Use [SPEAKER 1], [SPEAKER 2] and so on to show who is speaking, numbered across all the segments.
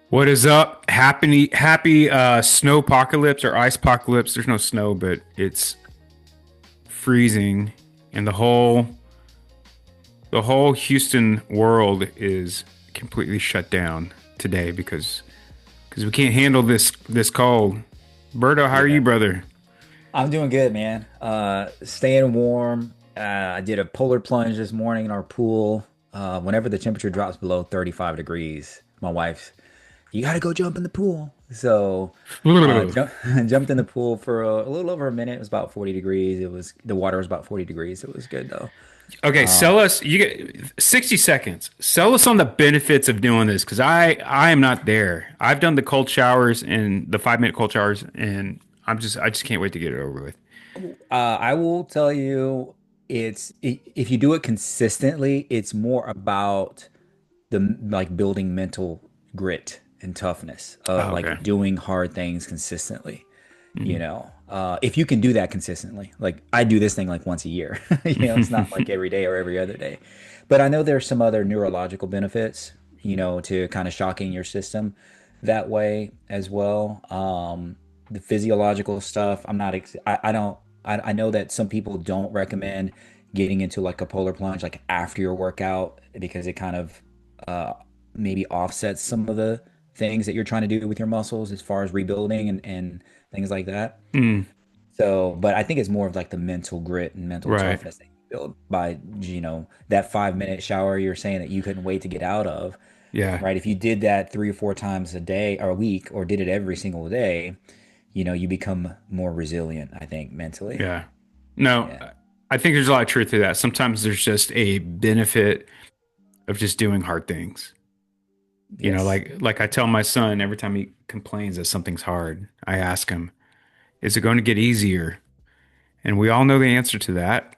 [SPEAKER 1] What is up? Happy snow apocalypse or ice apocalypse. There's no snow, but it's freezing and the whole Houston world is completely shut down today because we can't handle this cold. Berto, how are you,
[SPEAKER 2] Yeah,
[SPEAKER 1] brother?
[SPEAKER 2] I'm doing good, man. Staying warm. I did a polar plunge this morning in our pool. Whenever the temperature drops below 35 degrees, my wife's, you got to go jump in the pool. So, jumped in the pool for a little over a minute. It was about 40 degrees. The water was about 40 degrees. It was good though.
[SPEAKER 1] Okay,
[SPEAKER 2] Um,
[SPEAKER 1] sell us. You get 60 seconds. Sell us on the benefits of doing this because I am not there. I've done the cold showers and the 5 minute cold showers, and I just can't wait to get it over with.
[SPEAKER 2] I will tell you, if you do it consistently, it's more about the like building mental grit and toughness,
[SPEAKER 1] Oh, okay.
[SPEAKER 2] like doing hard things consistently.
[SPEAKER 1] Mhm.
[SPEAKER 2] If you can do that consistently, like I do this thing like once a year, it's not like every day or every other day. But I know there's some other neurological benefits, to kind of shocking your system that way as well. The physiological stuff, I'm not, I don't, I know that some people don't recommend getting into like a polar plunge like after your workout because it kind of uh, maybe offsets some of the things that you're trying to do with your muscles as far as rebuilding and things like that.
[SPEAKER 1] Mm,
[SPEAKER 2] So, but I think it's more of like the mental grit and mental
[SPEAKER 1] right.
[SPEAKER 2] toughness that you build by, that 5 minute shower you're saying that you couldn't wait to get out of,
[SPEAKER 1] Yeah.
[SPEAKER 2] right? If you did that 3 or 4 times a day or a week or did it every single day, you become more resilient, I think, mentally.
[SPEAKER 1] Yeah. No,
[SPEAKER 2] Yeah.
[SPEAKER 1] I think there's a lot of truth to that. Sometimes there's just a benefit of just doing hard things.
[SPEAKER 2] Yes.
[SPEAKER 1] Like I tell my son every time he complains that something's hard, I ask him, "Is it going to get easier?" And we all know the answer to that.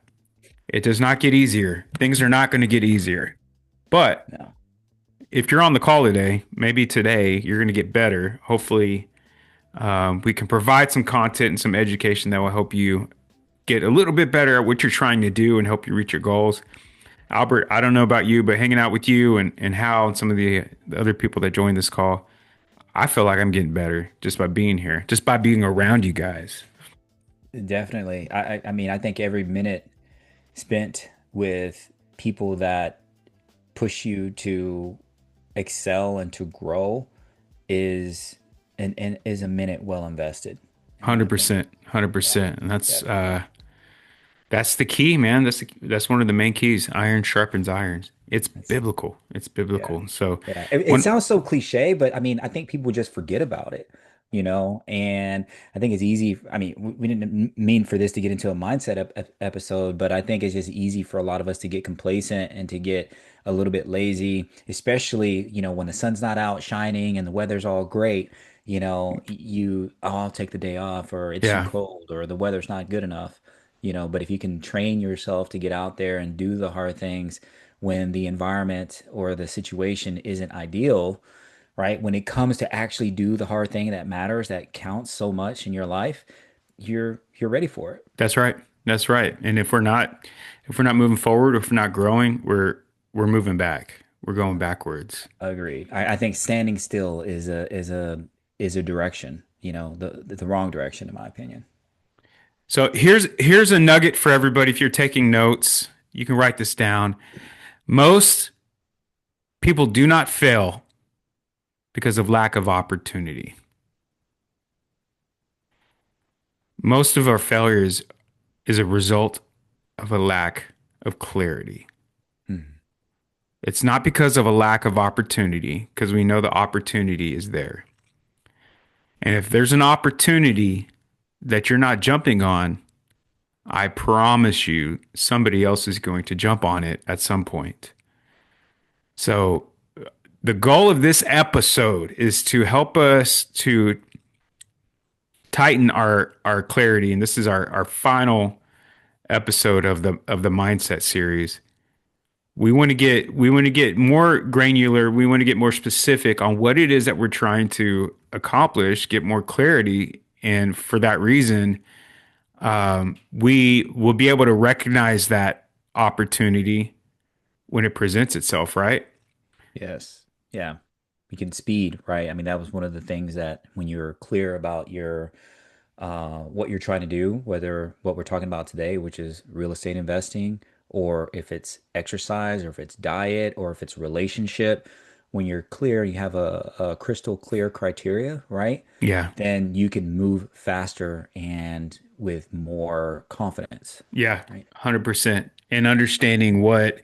[SPEAKER 1] It does not get easier. Things are not going to get easier. But
[SPEAKER 2] No.
[SPEAKER 1] if you're on the call today, maybe today you're going to get better. Hopefully, we can provide some content and some education that will help you get a little bit better at what you're trying to do and help you reach your goals. Albert, I don't know about you, but hanging out with you and Hal and some of the other people that joined this call, I feel like I'm getting better just by being here, just by being around you guys.
[SPEAKER 2] Definitely. I mean, I think every minute spent with people that push you to excel and to grow is and is a minute well invested, in my opinion.
[SPEAKER 1] 100%,
[SPEAKER 2] Yeah,
[SPEAKER 1] 100%. And
[SPEAKER 2] definitely.
[SPEAKER 1] that's the key, man. That's one of the main keys. Iron sharpens irons. It's
[SPEAKER 2] That's it.
[SPEAKER 1] biblical. It's
[SPEAKER 2] Yeah.
[SPEAKER 1] biblical. So
[SPEAKER 2] Yeah. It
[SPEAKER 1] when
[SPEAKER 2] sounds so cliche, but I mean, I think people just forget about it, and I think it's easy. I mean, we didn't mean for this to get into a mindset episode, but I think it's just easy for a lot of us to get complacent and to get a little bit lazy, especially, when the sun's not out shining and the weather's all great, oh, I'll take the day off or it's too
[SPEAKER 1] yeah,
[SPEAKER 2] cold or the weather's not good enough, but if you can train yourself to get out there and do the hard things when the environment or the situation isn't ideal, right? When it comes to actually do the hard thing that matters, that counts so much in your life, you're ready for it.
[SPEAKER 1] that's right. That's right. And if we're not moving forward, if we're not growing, we're moving back. We're going backwards.
[SPEAKER 2] Agreed. I think standing still is a direction, the wrong direction in my opinion.
[SPEAKER 1] So here's a nugget for everybody. If you're taking notes, you can write this down. Most people do not fail because of lack of opportunity. Most of our failures is a result of a lack of clarity.
[SPEAKER 2] Mhm.
[SPEAKER 1] It's not because of a lack of opportunity, because we know the opportunity is there. And if there's an opportunity that you're not jumping on, I promise you somebody else is going to jump on it at some point. So the goal of this episode is to help us to tighten our clarity, and this is our final episode of the mindset series. We want to get more granular. We want to get more specific on what it is that we're trying to accomplish, get more clarity, and for that reason, we will be able to recognize that opportunity when it presents itself, right?
[SPEAKER 2] Yes. Yeah. we can speed, right? I mean, that was one of the things that when you're clear about your what you're trying to do, whether what we're talking about today, which is real estate investing, or if it's exercise, or if it's diet, or if it's relationship, when you're clear, you have a crystal clear criteria, right?
[SPEAKER 1] Yeah.
[SPEAKER 2] Then you can move faster and with more confidence,
[SPEAKER 1] Yeah.
[SPEAKER 2] right?
[SPEAKER 1] 100%. And understanding what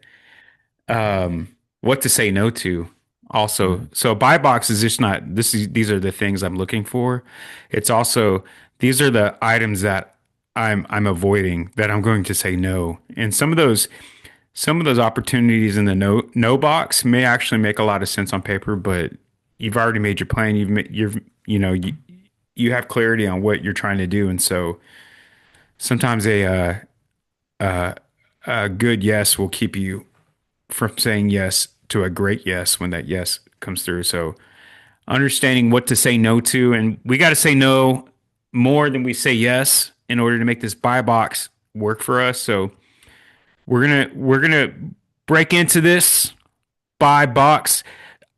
[SPEAKER 1] to say no to also.
[SPEAKER 2] Mhm.
[SPEAKER 1] So buy box is just not these are the things I'm looking for. It's also these are the items that I'm avoiding that I'm going to say no. And some of those opportunities in the no box may actually make a lot of sense on paper, but you've already made your plan. You know you have clarity on what you're trying to do, and so sometimes a good yes will keep you from saying yes to a great yes when that yes comes through. So understanding what to say no to, and we got to say no more than we say yes in order to make this buy box work for us. So we're gonna break into this buy box.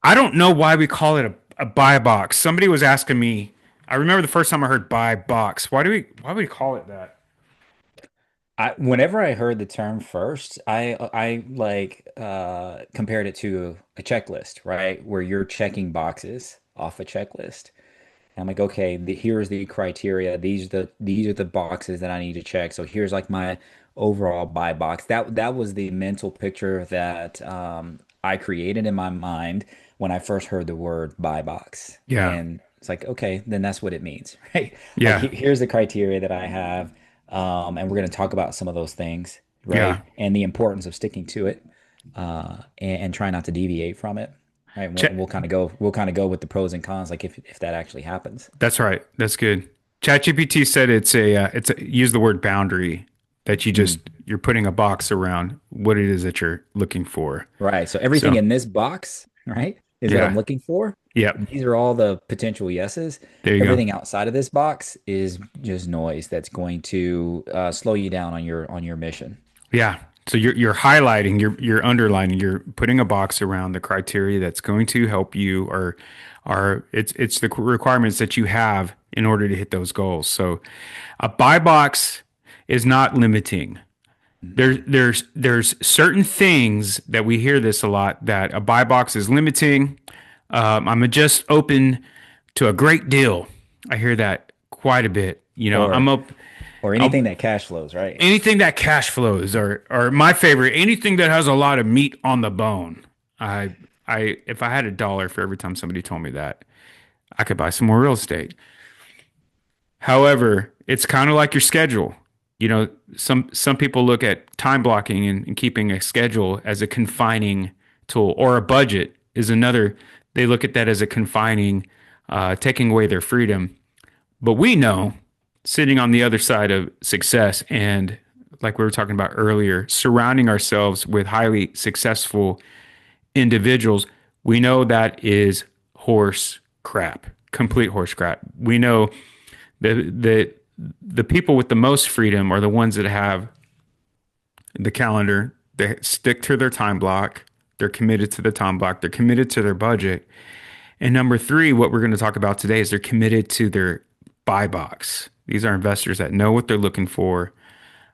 [SPEAKER 1] I don't know why we call it a buy box. Somebody was asking me. I remember the first time I heard buy box. Why do we call it that?
[SPEAKER 2] Whenever I heard the term first, I like compared it to a checklist, right? Where you're checking boxes off a checklist. And I'm like, okay, here's the criteria. These are the boxes that I need to check. So here's like my overall buy box. That was the mental picture that I created in my mind when I first heard the word buy box.
[SPEAKER 1] Yeah.
[SPEAKER 2] And it's like, okay, then that's what it means, right? Like
[SPEAKER 1] Yeah.
[SPEAKER 2] here's the criteria that I have, and we're going to talk about some of those things,
[SPEAKER 1] Yeah.
[SPEAKER 2] right? And the importance of sticking to it, and try not to deviate from it. Right.
[SPEAKER 1] Check.
[SPEAKER 2] We'll kind of go with the pros and cons, like if that actually happens.
[SPEAKER 1] That's right. That's good. ChatGPT said use the word boundary that
[SPEAKER 2] Mm.
[SPEAKER 1] you're putting a box around what it is that you're looking for.
[SPEAKER 2] Right. So everything
[SPEAKER 1] So
[SPEAKER 2] in this box, right, is what I'm
[SPEAKER 1] yeah,
[SPEAKER 2] looking for.
[SPEAKER 1] yep.
[SPEAKER 2] These are all the potential yeses.
[SPEAKER 1] There you go.
[SPEAKER 2] Everything outside of this box is just noise that's going to slow you down on your mission.
[SPEAKER 1] Yeah. So you're highlighting, you're underlining, you're putting a box around the criteria that's going to help you or are it's the requirements that you have in order to hit those goals. So a buy box is not limiting.
[SPEAKER 2] Mhm.
[SPEAKER 1] There's certain things that we hear this a lot that a buy box is limiting. I'm just open to a great deal. I hear that quite a bit. I'm
[SPEAKER 2] Or
[SPEAKER 1] up
[SPEAKER 2] or anything
[SPEAKER 1] I'll,
[SPEAKER 2] that cash flows, right?
[SPEAKER 1] anything that cash flows or my favorite, anything that has a lot of meat on the bone. I if I had $1 for every time somebody told me that, I could buy some more real estate. However, it's kind of like your schedule. Some people look at time blocking and keeping a schedule as a confining tool, or a budget is another. They look at that as a confining, taking away their freedom. But we know, sitting on the other side of success, and like we were talking about earlier, surrounding ourselves with highly successful individuals, we know that is horse crap, complete horse crap. We know the the people with the most freedom are the ones that have the calendar. They stick to their time block. They're committed to the time block. They're committed to their budget. And number three, what we're going to talk about today is they're committed to their buy box. These are investors that know what they're looking for.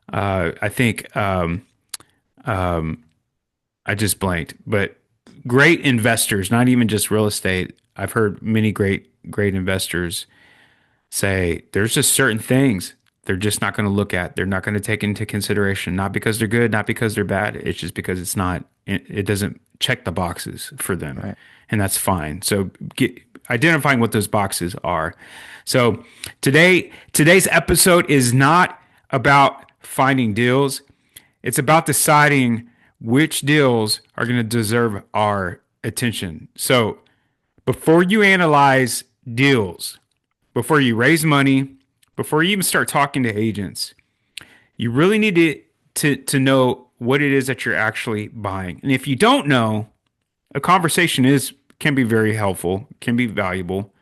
[SPEAKER 1] I think I just blanked, but great investors, not even just real estate. I've heard many great investors say there's just certain things they're just not going to look at. They're not going to take into consideration, not because they're good, not because they're bad. It's just because it doesn't check the boxes for them.
[SPEAKER 2] Right.
[SPEAKER 1] And that's fine. So identifying what those boxes are. So today's episode is not about finding deals. It's about deciding which deals are going to deserve our attention. So before you analyze deals, before you raise money, before you even start talking to agents, you really need to know what it is that you're actually buying. And if you don't know, a conversation is can be very helpful, can be valuable.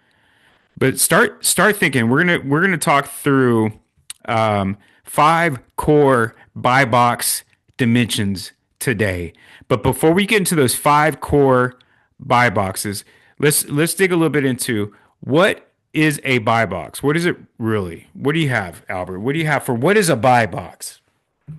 [SPEAKER 1] But start thinking. We're gonna talk through five core buy box dimensions today. But before we get into those five core buy boxes, let's dig a little bit into what is a buy box? What is it really? What do you have, Albert? What do you have for what is a buy box?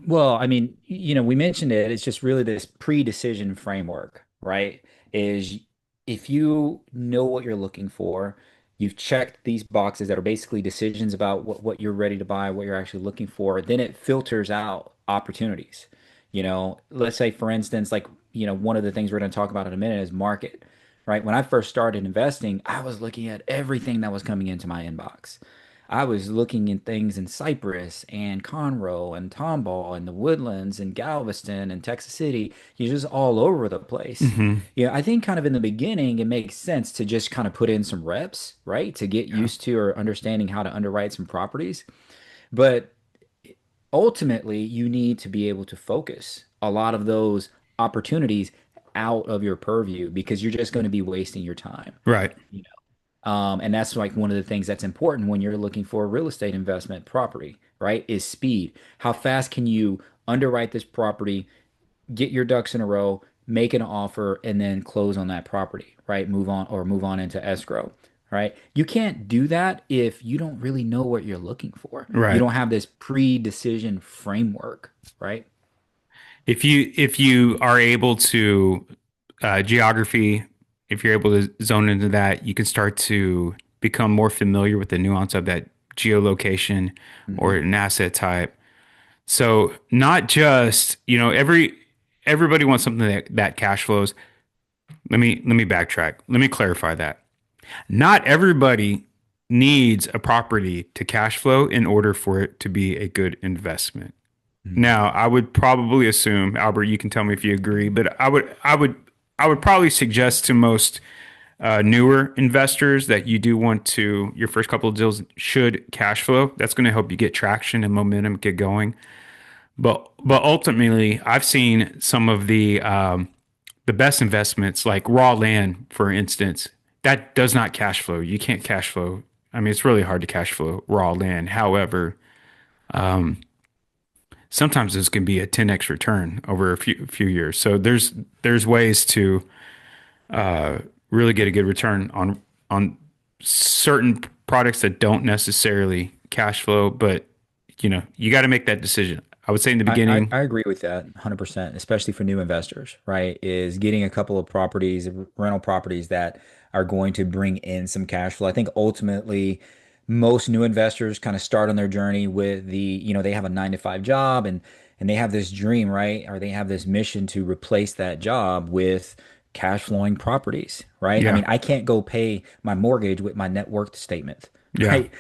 [SPEAKER 2] Well, I mean, we mentioned it. It's just really this pre-decision framework, right? Is if you know what you're looking for, you've checked these boxes that are basically decisions about what you're ready to buy, what you're actually looking for, then it filters out opportunities. Let's say, for instance, like, one of the things we're going to talk about in a minute is market, right? When I first started investing, I was looking at everything that was coming into my inbox. I was looking in things in Cypress and Conroe and Tomball and the Woodlands and Galveston and Texas City. You're just all over the place.
[SPEAKER 1] Hmm.
[SPEAKER 2] I think kind of in the beginning, it makes sense to just kind of put in some reps, right? To get
[SPEAKER 1] Yeah.
[SPEAKER 2] used to or understanding how to underwrite some properties. But ultimately, you need to be able to focus a lot of those opportunities out of your purview because you're just going to be wasting your time.
[SPEAKER 1] Right.
[SPEAKER 2] And that's like one of the things that's important when you're looking for a real estate investment property, right? Is speed. How fast can you underwrite this property, get your ducks in a row, make an offer, and then close on that property, right? Move on into escrow, right? You can't do that if you don't really know what you're looking for. You
[SPEAKER 1] Right.
[SPEAKER 2] don't have this pre-decision framework, right?
[SPEAKER 1] If you are able to geography, if you're able to zone into that, you can start to become more familiar with the nuance of that geolocation or
[SPEAKER 2] Hmm.
[SPEAKER 1] an asset type. So not just, everybody wants something that cash flows. Let me backtrack. Let me clarify that. Not everybody needs a property to cash flow in order for it to be a good investment.
[SPEAKER 2] Hmm.
[SPEAKER 1] Now, I would probably assume, Albert, you can tell me if you agree, but I would probably suggest to most newer investors that you do want to your first couple of deals should cash flow. That's going to help you get traction and momentum, get going. But ultimately, I've seen some of the best investments, like raw land, for instance, that does not cash flow. You can't cash flow. I mean, it's really hard to cash flow raw land. However, sometimes this can be a 10x return over a few years. So there's ways to really get a good return on certain products that don't necessarily cash flow, but you got to make that decision. I would say in the
[SPEAKER 2] I
[SPEAKER 1] beginning,
[SPEAKER 2] agree with that 100%, especially for new investors, right? Is getting a couple of properties, rental properties that are going to bring in some cash flow. I think ultimately most new investors kind of start on their journey with they have a 9 to 5 job and they have this dream, right? Or they have this mission to replace that job with cash flowing properties, right? I
[SPEAKER 1] yeah,
[SPEAKER 2] mean, I can't go pay my mortgage with my net worth statement,
[SPEAKER 1] yeah,
[SPEAKER 2] right?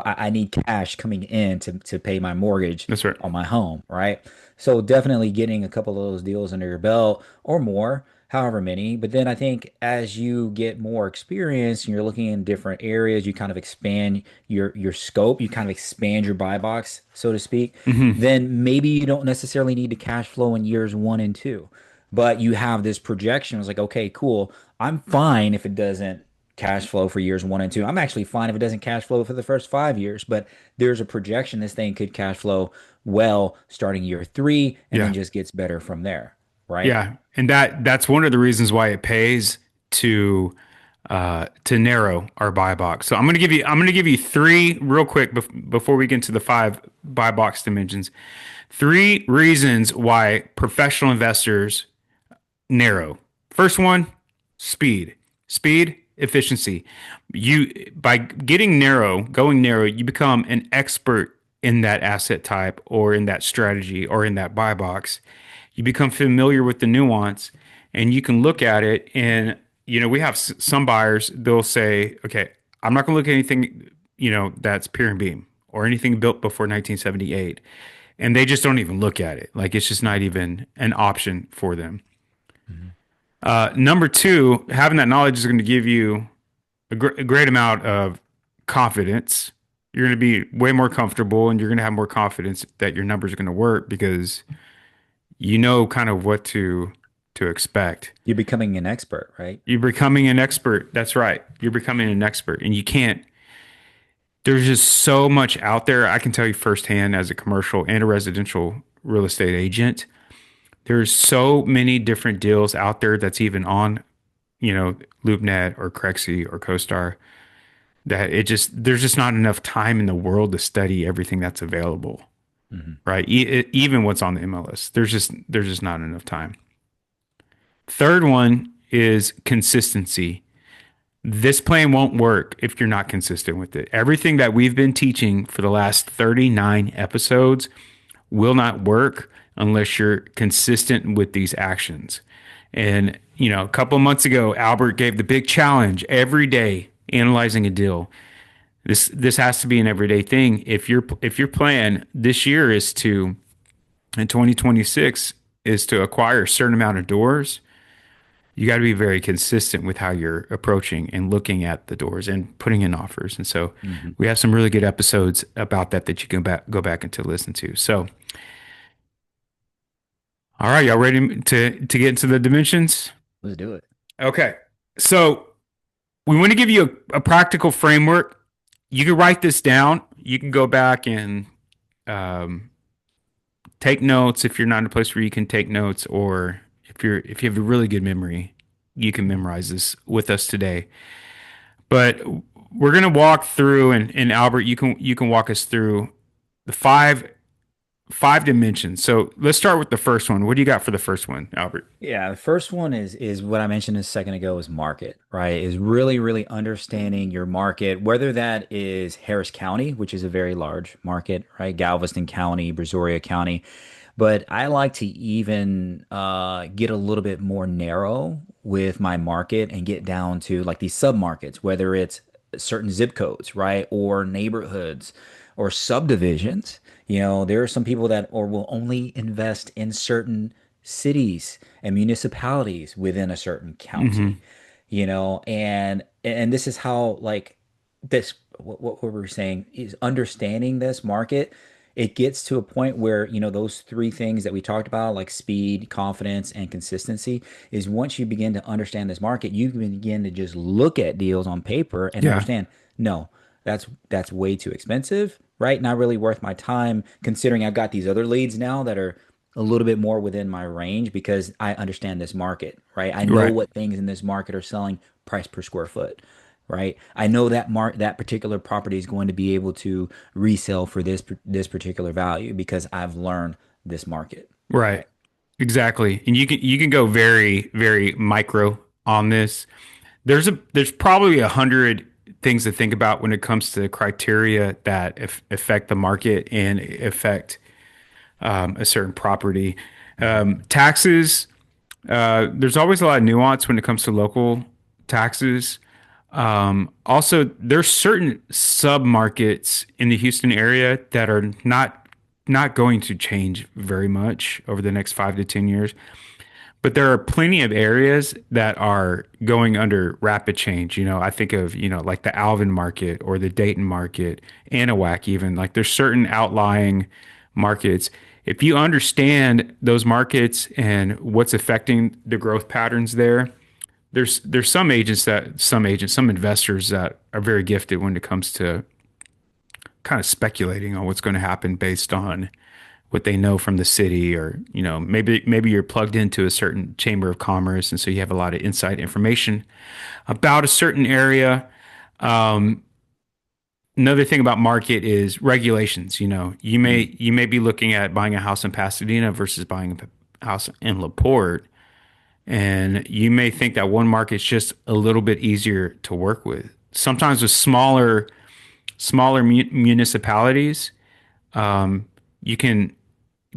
[SPEAKER 2] I need cash coming in to pay my mortgage
[SPEAKER 1] that's right.
[SPEAKER 2] on my home, right? So definitely getting a couple of those deals under your belt or more, however many. But then I think as you get more experience and you're looking in different areas, you kind of expand your scope, you kind of expand your buy box, so to speak.
[SPEAKER 1] Hmm.
[SPEAKER 2] Then maybe you don't necessarily need to cash flow in years one and two, but you have this projection. It's like, okay, cool. I'm fine if it doesn't cash flow for years one and two. I'm actually fine if it doesn't cash flow for the first 5 years, but there's a projection this thing could cash flow well starting year three and then
[SPEAKER 1] Yeah.
[SPEAKER 2] just gets better from there, right?
[SPEAKER 1] Yeah, and that's one of the reasons why it pays to narrow our buy box. So I'm gonna give you three real quick before we get into the five buy box dimensions. Three reasons why professional investors narrow. First one, speed. Speed, efficiency. You by getting narrow, going narrow, you become an expert in that asset type or in that strategy or in that buy box. You become familiar with the nuance and you can look at it and we have some buyers, they'll say, "Okay, I'm not going to look at anything, that's pier and beam or anything built before 1978." And they just don't even look at it. Like it's just not even an option for them.
[SPEAKER 2] Mhm.
[SPEAKER 1] Number two, having that knowledge is going to give you a great amount of confidence. You're going to be way more comfortable and you're going to have more confidence that your numbers are going to work because you know kind of what to expect.
[SPEAKER 2] You're becoming an expert, right?
[SPEAKER 1] You're becoming an expert. That's right. You're becoming an expert and you can't there's just so much out there. I can tell you firsthand as a commercial and a residential real estate agent. There's so many different deals out there that's even on LoopNet or Crexi or CoStar, that there's just not enough time in the world to study everything that's available,
[SPEAKER 2] Hmm.
[SPEAKER 1] right? Even what's on the MLS, there's just not enough time. Third one is consistency. This plan won't work if you're not consistent with it. Everything that we've been teaching for the last 39 episodes will not work unless you're consistent with these actions. And, a couple of months ago, Albert gave the big challenge every day analyzing a deal. This has to be an everyday thing. If your plan this year is to in 2026 is to acquire a certain amount of doors, you got to be very consistent with how you're approaching and looking at the doors and putting in offers. And so
[SPEAKER 2] Hmm.
[SPEAKER 1] we have some really good episodes about that you can go back and to listen to. So, all right, y'all ready to get into the dimensions?
[SPEAKER 2] Let's do it.
[SPEAKER 1] Okay. So we want to give you a practical framework. You can write this down. You can go back and um, take notes if you're not in a place where you can take notes, or if you have a really good memory, you can memorize this with us today. But we're gonna walk through, and Albert, you can walk us through the five dimensions. So let's start with the first one. What do you got for the first one, Albert?
[SPEAKER 2] Yeah, the first one is what I mentioned a second ago is market, right? Is really, really understanding your market, whether that is Harris County, which is a very large market, right? Galveston County, Brazoria County. But I like to even get a little bit more narrow with my market and get down to like these submarkets, whether it's certain zip codes, right? Or neighborhoods or subdivisions. There are some people that or will only invest in certain cities and municipalities within a certain
[SPEAKER 1] Hmm.
[SPEAKER 2] county, and this is how like this what we were saying is understanding this market. It gets to a point where those three things that we talked about, like speed, confidence, and consistency, is once you begin to understand this market, you can begin to just look at deals on paper and
[SPEAKER 1] Yeah.
[SPEAKER 2] understand, no, that's way too expensive, right? Not really worth my time, considering I've got these other leads now that are a little bit more within my range because I understand this market, right? I know
[SPEAKER 1] Right.
[SPEAKER 2] what things in this market are selling price per square foot, right? I know that particular property is going to be able to resell for this particular value because I've learned this market,
[SPEAKER 1] Right.
[SPEAKER 2] right?
[SPEAKER 1] Exactly. And you can go very, very micro on this. There's probably 100 things to think about when it comes to criteria that affect the market and affect a certain property.
[SPEAKER 2] Hmm.
[SPEAKER 1] Taxes, there's always a lot of nuance when it comes to local taxes. Also, there's certain sub-markets in the Houston area that are not going to change very much over the next 5 to 10 years. But there are plenty of areas that are going under rapid change. I think of, like the Alvin market or the Dayton market, Anahuac even. Like there's certain outlying markets. If you understand those markets and what's affecting the growth patterns there, there's some investors that are very gifted when it comes to kind of speculating on what's going to happen based on what they know from the city, or maybe you're plugged into a certain chamber of commerce, and so you have a lot of inside information about a certain area. Another thing about market is regulations. You
[SPEAKER 2] Hmm.
[SPEAKER 1] may you may be looking at buying a house in Pasadena versus buying a house in LaPorte, and you may think that one market's just a little bit easier to work with. Sometimes with smaller municipalities, you can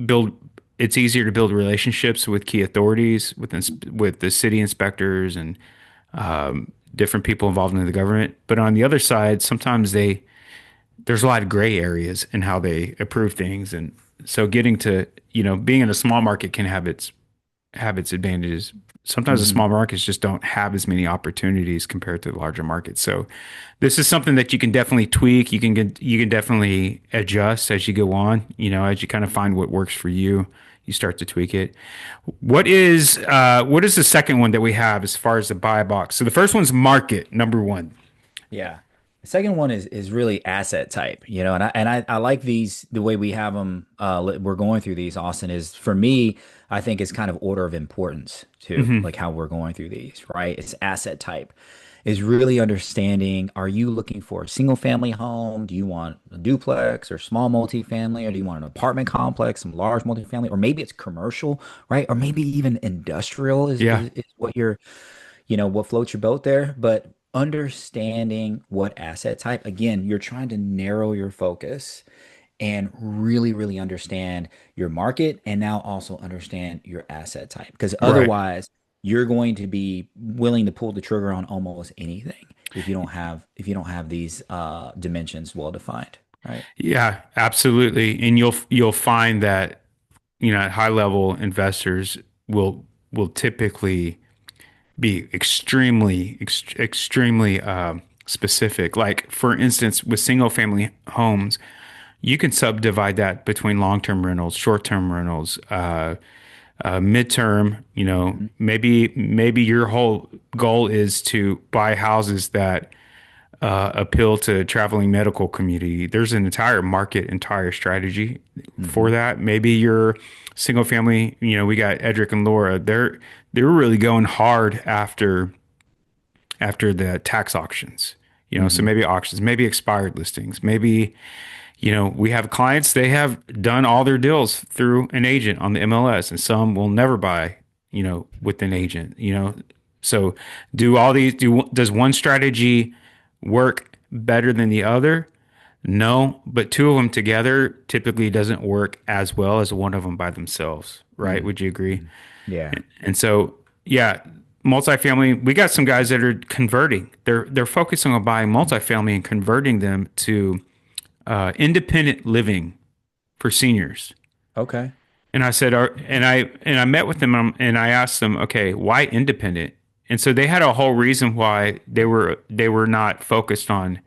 [SPEAKER 1] build it's easier to build relationships with key authorities, with the city inspectors and different people involved in the government. But on the other side, sometimes there's a lot of gray areas in how they approve things, and so getting to being in a small market can have its advantages. Sometimes the
[SPEAKER 2] Hmm.
[SPEAKER 1] small markets just don't have as many opportunities compared to the larger markets. So this is something that you can definitely tweak. You can definitely adjust as you go on. As you kind of find what works for you, you start to tweak it. What is the second one that we have as far as the buy box? So the first one's market, number one.
[SPEAKER 2] Yeah. The second one is really asset type, and I like these the way we have them. We're going through these. Austin is for me. I think is kind of order of importance too,
[SPEAKER 1] Hmm.
[SPEAKER 2] like how we're going through these, right? It's asset type is really understanding, are you looking for a single family home? Do you want a duplex or small multifamily? Or do you want an apartment complex, some large multifamily? Or maybe it's commercial, right? Or maybe even industrial
[SPEAKER 1] Yeah,
[SPEAKER 2] is what you're, what floats your boat there. But understanding what asset type, again, you're trying to narrow your focus and really, really understand your market and now also understand your asset type. Because
[SPEAKER 1] right.
[SPEAKER 2] otherwise, you're going to be willing to pull the trigger on almost anything if you don't have these dimensions well defined, right?
[SPEAKER 1] Yeah, absolutely. And you'll find that, high level investors will typically be extremely specific. Like for instance, with single family homes, you can subdivide that between long term rentals, short term rentals, midterm.
[SPEAKER 2] Mhm.
[SPEAKER 1] Maybe your whole goal is to buy houses that appeal to traveling medical community. There's an entire market, entire strategy for
[SPEAKER 2] Hmm.
[SPEAKER 1] that. Maybe you're single family. We got Edric and Laura. They're really going hard after the tax auctions. So
[SPEAKER 2] Hmm.
[SPEAKER 1] maybe auctions, maybe expired listings, maybe we have clients, they have done all their deals through an agent on the MLS, and some will never buy, with an agent. So does one strategy work better than the other? No, but two of them together typically doesn't work as well as one of them by themselves, right?
[SPEAKER 2] Hmm.
[SPEAKER 1] Would you agree?
[SPEAKER 2] Yeah.
[SPEAKER 1] And so, yeah, multifamily, we got some guys that are converting. They're focusing on buying multifamily and converting them to independent living for seniors.
[SPEAKER 2] Okay.
[SPEAKER 1] And I said, and I met with them and I asked them, okay, why independent? And so they had a whole reason why they were not focused on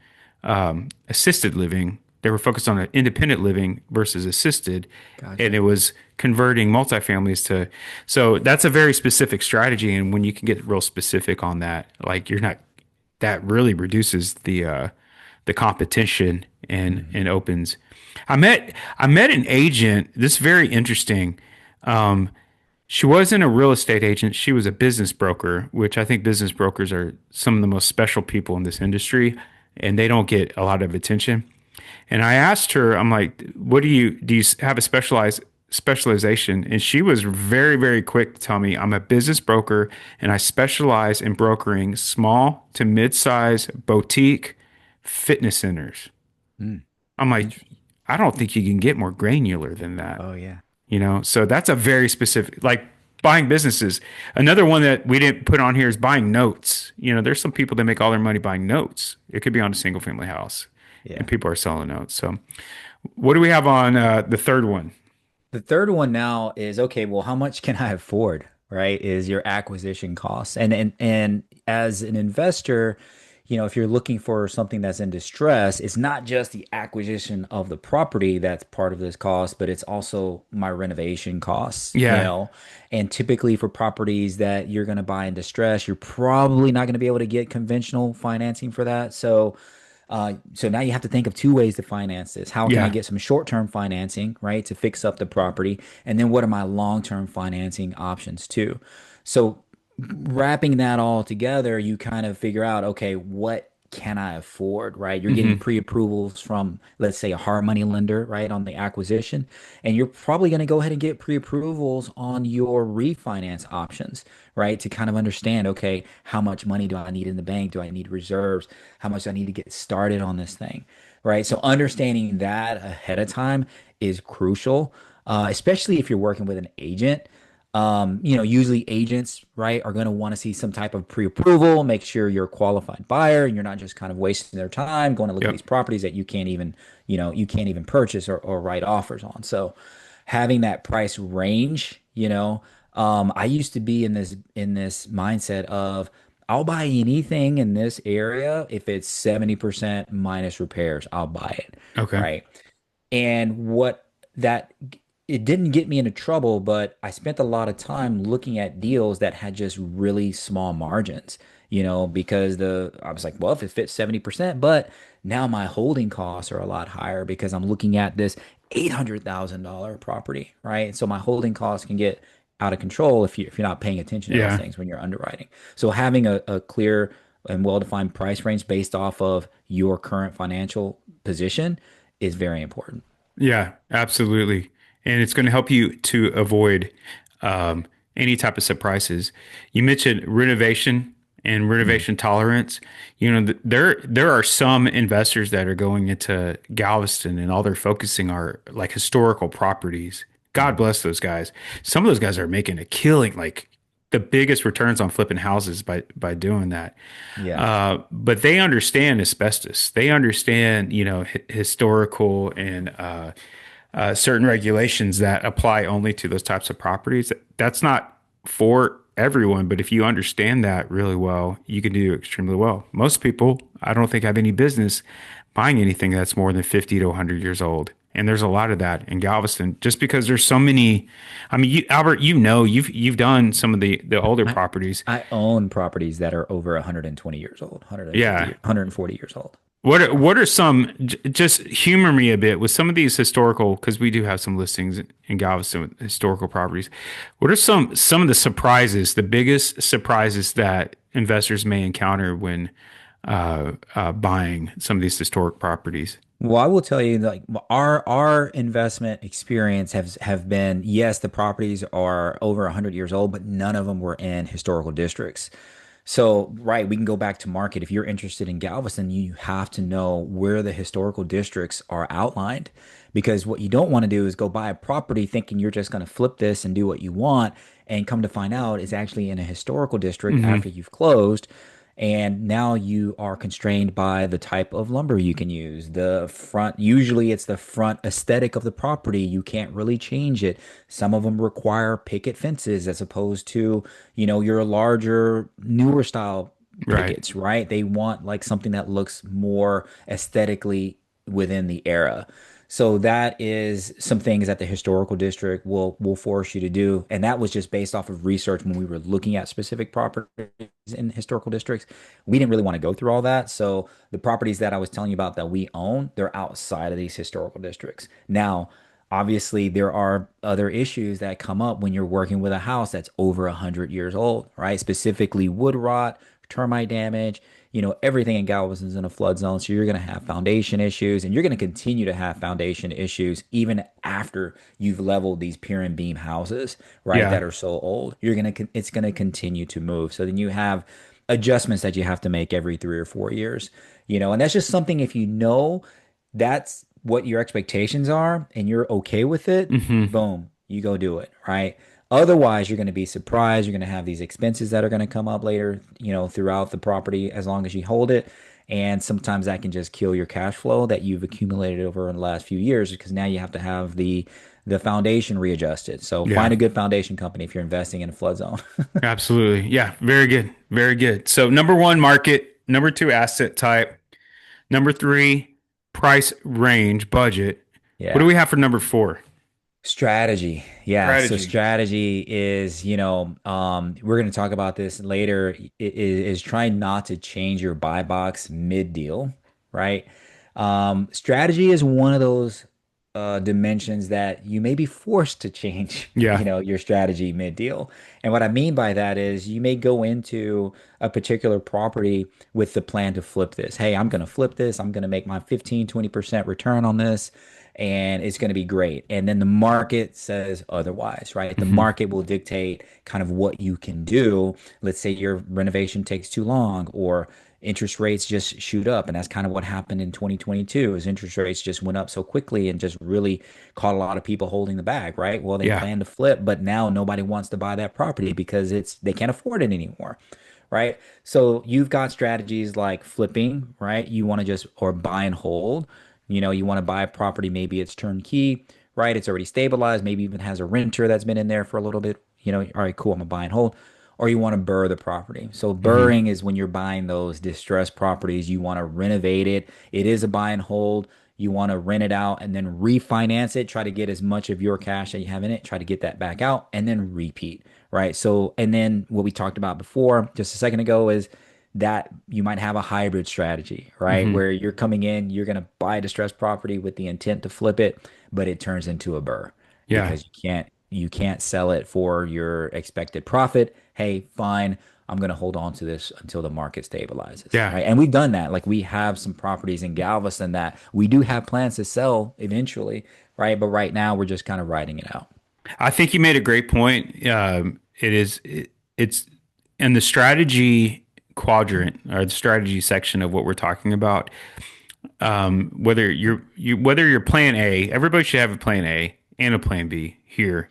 [SPEAKER 1] assisted living. They were focused on independent living versus assisted, and it
[SPEAKER 2] Gotcha.
[SPEAKER 1] was converting multifamilies to. So that's a very specific strategy, and when you can get real specific on that, like you're not, that really reduces the competition and
[SPEAKER 2] Hmm.
[SPEAKER 1] opens. I met an agent. This is very interesting. Um, she wasn't a real estate agent. She was a business broker, which I think business brokers are some of the most special people in this industry, and they don't get a lot of attention. And I asked her, I'm like, what do you have a specialization? And she was very, very quick to tell me, I'm a business broker and I specialize in brokering small to mid-size boutique fitness centers.
[SPEAKER 2] Mm.
[SPEAKER 1] I'm like,
[SPEAKER 2] Interesting.
[SPEAKER 1] I don't think you can get more granular than that.
[SPEAKER 2] Oh yeah.
[SPEAKER 1] So that's a very specific, like buying businesses. Another one that we didn't put on here is buying notes. There's some people that make all their money buying notes. It could be on a single family house, and
[SPEAKER 2] Yeah.
[SPEAKER 1] people are selling notes. So, what do we have on the third one?
[SPEAKER 2] The third one now is okay, well, how much can I afford, right? Is your acquisition costs. And as an investor, if you're looking for something that's in distress, it's not just the acquisition of the property that's part of this cost, but it's also my renovation costs,
[SPEAKER 1] Yeah.
[SPEAKER 2] And typically for properties that you're going to buy in distress, you're probably not going to be able to get conventional financing for that. So now you have to think of two ways to finance this. How can I
[SPEAKER 1] Yeah.
[SPEAKER 2] get some short-term financing, right, to fix up the property? And then what are my long-term financing options too? So wrapping that all together, you kind of figure out, okay, what can I afford, right? You're getting
[SPEAKER 1] Hmm.
[SPEAKER 2] pre-approvals from, let's say, a hard money lender, right, on the acquisition, and you're probably going to go ahead and get pre-approvals on your refinance options, right, to kind of understand, okay, how much money do I need in the bank? Do I need reserves? How much do I need to get started on this thing, right? So understanding that ahead of time is crucial, especially if you're working with an agent. Usually agents, right, are going to want to see some type of pre-approval, make sure you're a qualified buyer and you're not just kind of wasting their time going to look at these
[SPEAKER 1] Yep.
[SPEAKER 2] properties that you can't even purchase or write offers on. So having that price range, I used to be in this mindset of I'll buy anything in this area if it's 70% minus repairs, I'll buy it,
[SPEAKER 1] Okay.
[SPEAKER 2] right? And what that it didn't get me into trouble, but I spent a lot of time looking at deals that had just really small margins, because I was like, well, if it fits 70%, but now my holding costs are a lot higher because I'm looking at this $800,000 property, right? So my holding costs can get out of control if you're not paying attention to those
[SPEAKER 1] Yeah.
[SPEAKER 2] things when you're underwriting. So having a clear and well-defined price range based off of your current financial position is very important.
[SPEAKER 1] Yeah, absolutely. And it's going to help you to avoid um, any type of surprises. You mentioned renovation and
[SPEAKER 2] Mhm.
[SPEAKER 1] renovation tolerance. You know, there are some investors that are going into Galveston and all they're focusing are like historical properties. God
[SPEAKER 2] Mhm.
[SPEAKER 1] bless those guys. Some of those guys are making a killing, like the biggest returns on flipping houses by doing that.
[SPEAKER 2] Yeah.
[SPEAKER 1] But they understand asbestos. They understand, you know, historical and certain regulations that apply only to those types of properties. That's not for everyone, but if you understand that really well, you can do extremely well. Most people, I don't think, have any business buying anything that's more than 50 to 100 years old. And there's a lot of that in Galveston, just because there's so many. I mean, Albert, you know, you've done some of the older
[SPEAKER 2] I
[SPEAKER 1] properties.
[SPEAKER 2] I own properties that are over 120 years old, 150,
[SPEAKER 1] Yeah,
[SPEAKER 2] 140 years old.
[SPEAKER 1] what are some, just humor me a bit with some of these historical, because we do have some listings in Galveston with historical properties. What are some of the surprises, the biggest surprises that investors may encounter when buying some of these historic properties?
[SPEAKER 2] Well, I will tell you, like our investment experience have been, yes, the properties are over 100 years old, but none of them were in historical districts. So, right, we can go back to market. If you're interested in Galveston, you have to know where the historical districts are outlined, because what you don't want to do is go buy a property thinking you're just going to flip this and do what you want, and come to find out it's actually in a historical district
[SPEAKER 1] Hmm.
[SPEAKER 2] after you've closed. And now you are constrained by the type of lumber you can use. The front, usually it's the front aesthetic of the property. You can't really change it. Some of them require picket fences as opposed to, your larger, newer style
[SPEAKER 1] Right.
[SPEAKER 2] pickets, right? They want like something that looks more aesthetically within the era. So that is some things that the historical district will force you to do. And that was just based off of research when we were looking at specific properties in historical districts. We didn't really want to go through all that. So the properties that I was telling you about that we own, they're outside of these historical districts. Now, obviously, there are other issues that come up when you're working with a house that's over 100 years old, right? Specifically wood rot, termite damage. Everything in Galveston's in a flood zone. So you're going to have foundation issues, and you're going to continue to have foundation issues even after you've leveled these pier and beam houses, right?
[SPEAKER 1] Yeah.
[SPEAKER 2] That are so old. It's going to continue to move. So then you have adjustments that you have to make every 3 or 4 years, and that's just something, if you know that's what your expectations are and you're okay with it,
[SPEAKER 1] Hmm.
[SPEAKER 2] boom, you go do it, right? Otherwise, you're going to be surprised. You're going to have these expenses that are going to come up later, throughout the property as long as you hold it. And sometimes that can just kill your cash flow that you've accumulated over the last few years, because now you have to have the foundation readjusted. So
[SPEAKER 1] Yeah.
[SPEAKER 2] find a good foundation company if you're investing in a flood zone.
[SPEAKER 1] Absolutely. Yeah. Very good. Very good. So number one, market. Number two, asset type. Number three, price range, budget. What do
[SPEAKER 2] Yeah.
[SPEAKER 1] we have for number four?
[SPEAKER 2] Strategy. Yeah. So
[SPEAKER 1] Strategy.
[SPEAKER 2] strategy is, we're going to talk about this later, is trying not to change your buy box mid deal, right? Strategy is one of those dimensions that you may be forced to change,
[SPEAKER 1] Yeah.
[SPEAKER 2] your strategy mid deal. And what I mean by that is you may go into a particular property with the plan to flip this. Hey, I'm going to flip this. I'm going to make my 15-20% return on this, and it's going to be great. And then the market says otherwise, right? The
[SPEAKER 1] Hmm.
[SPEAKER 2] market will dictate kind of what you can do. Let's say your renovation takes too long, or interest rates just shoot up. And that's kind of what happened in 2022, is interest rates just went up so quickly and just really caught a lot of people holding the bag, right? Well, they
[SPEAKER 1] Yeah.
[SPEAKER 2] plan to flip, but now nobody wants to buy that property because they can't afford it anymore. Right. So you've got strategies like flipping, right? You want to just, or buy and hold. You want to buy a property, maybe it's turnkey, right? It's already stabilized, maybe even has a renter that's been in there for a little bit. All right, cool, I'm gonna buy and hold. Or you want to burr the property. So
[SPEAKER 1] Hmm.
[SPEAKER 2] burring is when you're buying those distressed properties, you want to renovate it. It is a buy and hold. You want to rent it out and then refinance it, try to get as much of your cash that you have in it, try to get that back out, and then repeat, right? So, and then what we talked about before just a second ago is that you might have a hybrid strategy, right?
[SPEAKER 1] Hmm.
[SPEAKER 2] Where you're coming in, you're going to buy a distressed property with the intent to flip it, but it turns into a burr
[SPEAKER 1] Yeah.
[SPEAKER 2] because you can't. You can't sell it for your expected profit. Hey, fine. I'm going to hold on to this until the market stabilizes,
[SPEAKER 1] Yeah.
[SPEAKER 2] right? And we've done that. Like we have some properties in Galveston that we do have plans to sell eventually, right? But right now we're just kind of riding it out.
[SPEAKER 1] I think you made a great point. It's in the strategy quadrant or the strategy section of what we're talking about. Whether you're plan A, everybody should have a plan A and a plan B here.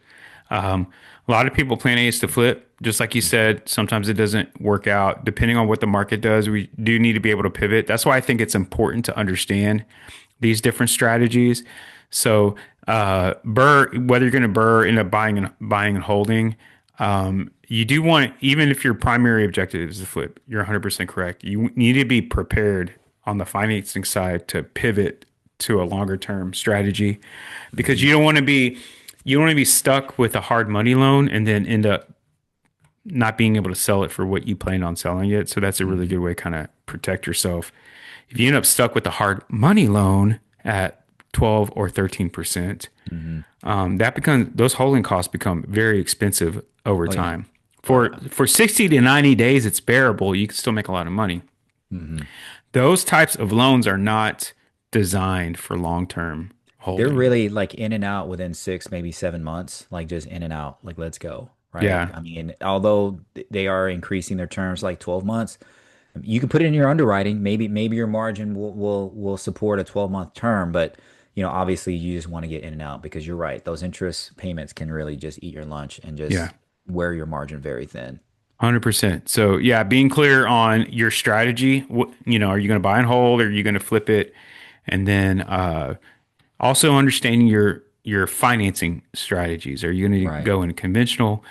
[SPEAKER 1] A lot of people plan A is to flip, just like you said. Sometimes it doesn't work out. Depending on what the market does, we do need to be able to pivot. That's why I think it's important to understand these different strategies. So, whether you're going to end up buying and holding, you do want, even if your primary objective is to flip, you're 100% correct. You need to be prepared on the financing side to pivot to a longer term strategy because
[SPEAKER 2] Mhm.
[SPEAKER 1] you don't want to be stuck with a hard money loan and then end up not being able to sell it for what you planned on selling it. So that's a really
[SPEAKER 2] Mhm.
[SPEAKER 1] good way to kind of protect yourself. If you end up stuck with a hard money loan at 12 or 13%,
[SPEAKER 2] Mhm.
[SPEAKER 1] that becomes those holding costs become very expensive over
[SPEAKER 2] Oh yeah.
[SPEAKER 1] time.
[SPEAKER 2] Oh yeah.
[SPEAKER 1] For 60 to 90 days, it's bearable. You can still make a lot of money.
[SPEAKER 2] Mhm.
[SPEAKER 1] Those types of loans are not designed for long-term
[SPEAKER 2] They're
[SPEAKER 1] holding.
[SPEAKER 2] really like in and out within 6, maybe 7 months, like just in and out, like let's go, right?
[SPEAKER 1] Yeah.
[SPEAKER 2] I mean, although they are increasing their terms like 12 months, you can put it in your underwriting. Maybe your margin will support a 12-month term, but obviously you just want to get in and out because you're right. Those interest payments can really just eat your lunch and
[SPEAKER 1] Yeah.
[SPEAKER 2] just wear your margin very thin.
[SPEAKER 1] 100%. So, yeah, being clear on your strategy, are you going to buy and hold or are you going to flip it? And then also understanding your financing strategies. Are you going to
[SPEAKER 2] Right.
[SPEAKER 1] go in conventional?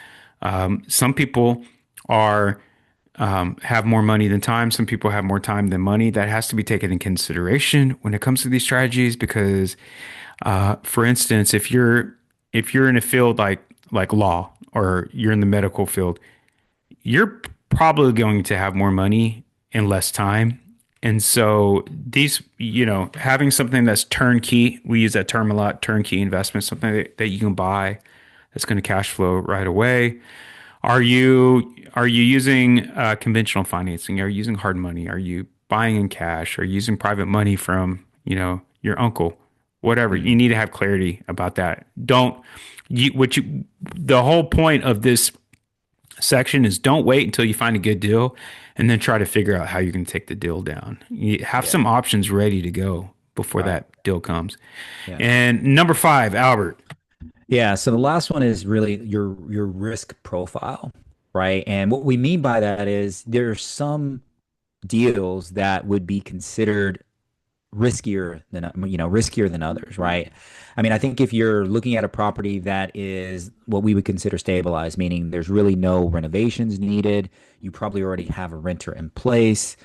[SPEAKER 1] Some people are have more money than time. Some people have more time than money. That has to be taken in consideration when it comes to these strategies because, for instance, if you're in a field like law or you're in the medical field, you're probably going to have more money in less time. And so having something that's turnkey, we use that term a lot, turnkey investment, something that you can buy that's going to cash flow right away. Are you using conventional financing? Are you using hard money? Are you buying in cash? Are you using private money from, your uncle? Whatever. You
[SPEAKER 2] Mhm.
[SPEAKER 1] need to have clarity about that. Don't you what you the whole point of this section is don't wait until you find a good deal and then try to figure out how you can take the deal down. You have
[SPEAKER 2] Yeah.
[SPEAKER 1] some options ready to go before
[SPEAKER 2] Right.
[SPEAKER 1] that deal comes.
[SPEAKER 2] Yeah.
[SPEAKER 1] And number five, Albert.
[SPEAKER 2] Yeah, so the last one is really your risk profile, right? And what we mean by that is there are some deals that would be considered riskier than others, right? I mean, I think if you're looking at a property that is what we would consider stabilized, meaning there's really no renovations needed, you probably already have a renter in place,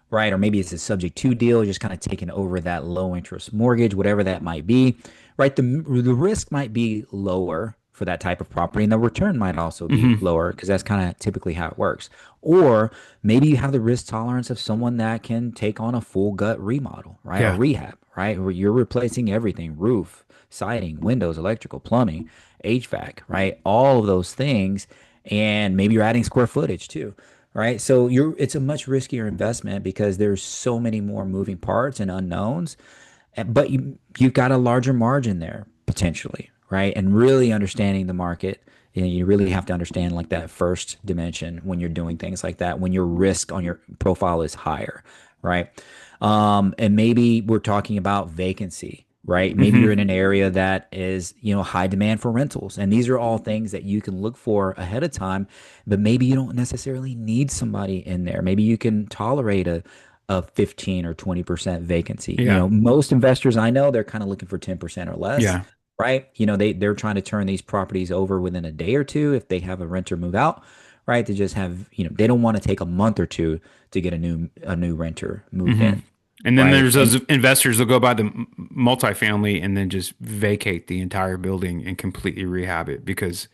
[SPEAKER 2] right? Or maybe it's a subject to deal, just kind of taking over that low interest mortgage, whatever that might be, right? The risk might be lower for that type of property, and the return might also be
[SPEAKER 1] Hmm.
[SPEAKER 2] lower because that's kind of typically how it works. Or maybe you have the risk tolerance of someone that can take on a full gut remodel, right? Or
[SPEAKER 1] Yeah.
[SPEAKER 2] rehab, right? Where you're replacing everything, roof, siding, windows, electrical, plumbing, HVAC, right? All of those things. And maybe you're adding square footage too, right? So it's a much riskier investment because there's so many more moving parts and unknowns, but you've got a larger margin there potentially, right? And really understanding the market, you really have to understand like that first dimension when you're doing things like that, when your risk on your profile is higher, right? And maybe we're talking about vacancy, right? Maybe you're
[SPEAKER 1] Hmm.
[SPEAKER 2] in an area that is, high demand for rentals. And these are all things that you can look for ahead of time, but maybe you don't necessarily need somebody in there. Maybe you can tolerate a 15 or 20% vacancy.
[SPEAKER 1] Yeah.
[SPEAKER 2] Most investors I know, they're kind of looking for 10% or less,
[SPEAKER 1] Yeah.
[SPEAKER 2] right? They're trying to turn these properties over within a day or two if they have a renter move out, right? To just have, they don't want to take a month or two to get a new renter moved
[SPEAKER 1] Hmm.
[SPEAKER 2] in,
[SPEAKER 1] And then
[SPEAKER 2] right?
[SPEAKER 1] there's those investors that go buy the multifamily and then just vacate the entire building and completely rehab it because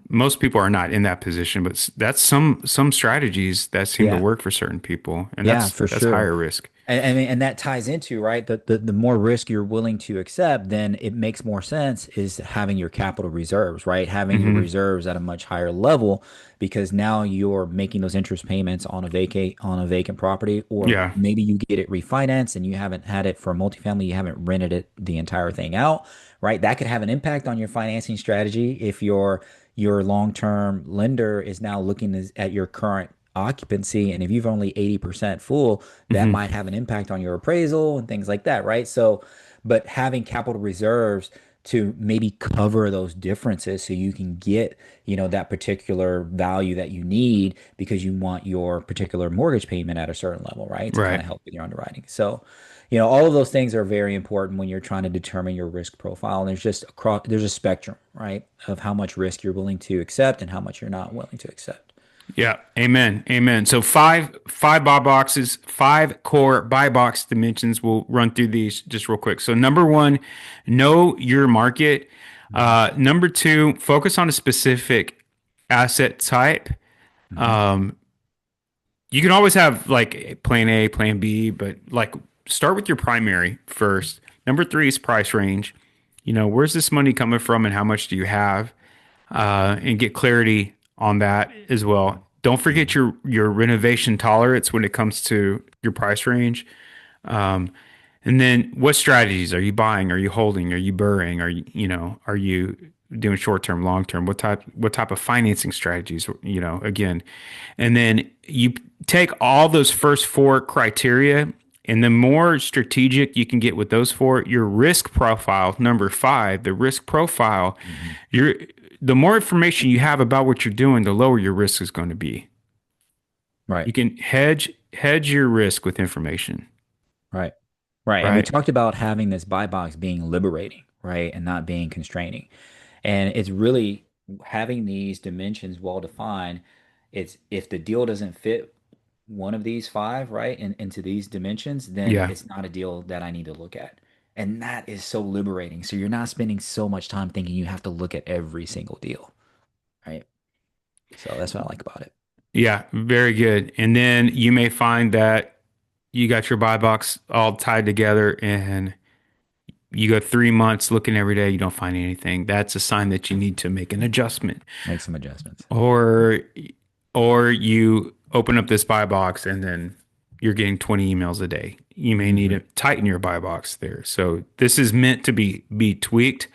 [SPEAKER 1] Most people are not in that position, but that's some strategies that seem to
[SPEAKER 2] Yeah.
[SPEAKER 1] work for certain people, and
[SPEAKER 2] Yeah,
[SPEAKER 1] that's
[SPEAKER 2] for
[SPEAKER 1] that's
[SPEAKER 2] sure.
[SPEAKER 1] higher risk.
[SPEAKER 2] And that ties into, right, the more risk you're willing to accept, then it makes more sense is having your capital reserves, right? Having your
[SPEAKER 1] Hmm.
[SPEAKER 2] reserves at a much higher level because now you're making those interest payments on a vacant property, or
[SPEAKER 1] Yeah.
[SPEAKER 2] maybe you get it refinanced and you haven't had it for multifamily, you haven't rented it the entire thing out, right? That could have an impact on your financing strategy if your long-term lender is now looking at your current occupancy, and if you've only 80% full, that
[SPEAKER 1] Hmm.
[SPEAKER 2] might have an impact on your appraisal and things like that, right? So, but having capital reserves to maybe cover those differences so you can get, that particular value that you need because you want your particular mortgage payment at a certain level, right? To kind
[SPEAKER 1] Right.
[SPEAKER 2] of help with your underwriting. So, all of those things are very important when you're trying to determine your risk profile. And there's a spectrum, right, of how much risk you're willing to accept and how much you're not willing to accept.
[SPEAKER 1] Yeah. Amen. Amen. So five buy boxes, five core buy box dimensions. We'll run through these just real quick. So number one, know your market.
[SPEAKER 2] Hmm.
[SPEAKER 1] Number two, focus on a specific asset type.
[SPEAKER 2] Hmm.
[SPEAKER 1] Um, you can always have like plan A, plan B, but like start with your primary first. Number three is price range. Where's this money coming from and how much do you have? And get clarity on that as well. Don't forget
[SPEAKER 2] Hmm.
[SPEAKER 1] your renovation tolerance when it comes to your price range. Um, and then what strategies are you buying? Are you holding? Are you burring? Are you doing short term, long term? What type of financing strategies, again. And then you take all those first four criteria, and the more strategic you can get with those four, your risk profile, number five, the risk profile,
[SPEAKER 2] Hmm.
[SPEAKER 1] you're the more information you have about what you're doing, the lower your risk is going to be.
[SPEAKER 2] Right.
[SPEAKER 1] You can hedge your risk with information,
[SPEAKER 2] Right. Right. And we
[SPEAKER 1] right?
[SPEAKER 2] talked about having this buy box being liberating, right? And not being constraining. And it's really having these dimensions well defined. It's if the deal doesn't fit one of these five, right, into these dimensions, then
[SPEAKER 1] Yeah.
[SPEAKER 2] it's not a deal that I need to look at. And that is so liberating. So you're not spending so much time thinking you have to look at every single deal, right? So that's what I like about it.
[SPEAKER 1] Yeah, very good. And then you may find that you got your buy box all tied together and you go 3 months looking every day, you don't find anything. That's a sign that you need to make an adjustment.
[SPEAKER 2] Make some adjustments.
[SPEAKER 1] Or or you open up this buy box and then you're getting 20 emails a day. You may need to
[SPEAKER 2] Hmm.
[SPEAKER 1] tighten your buy box there. So this is meant to be tweaked,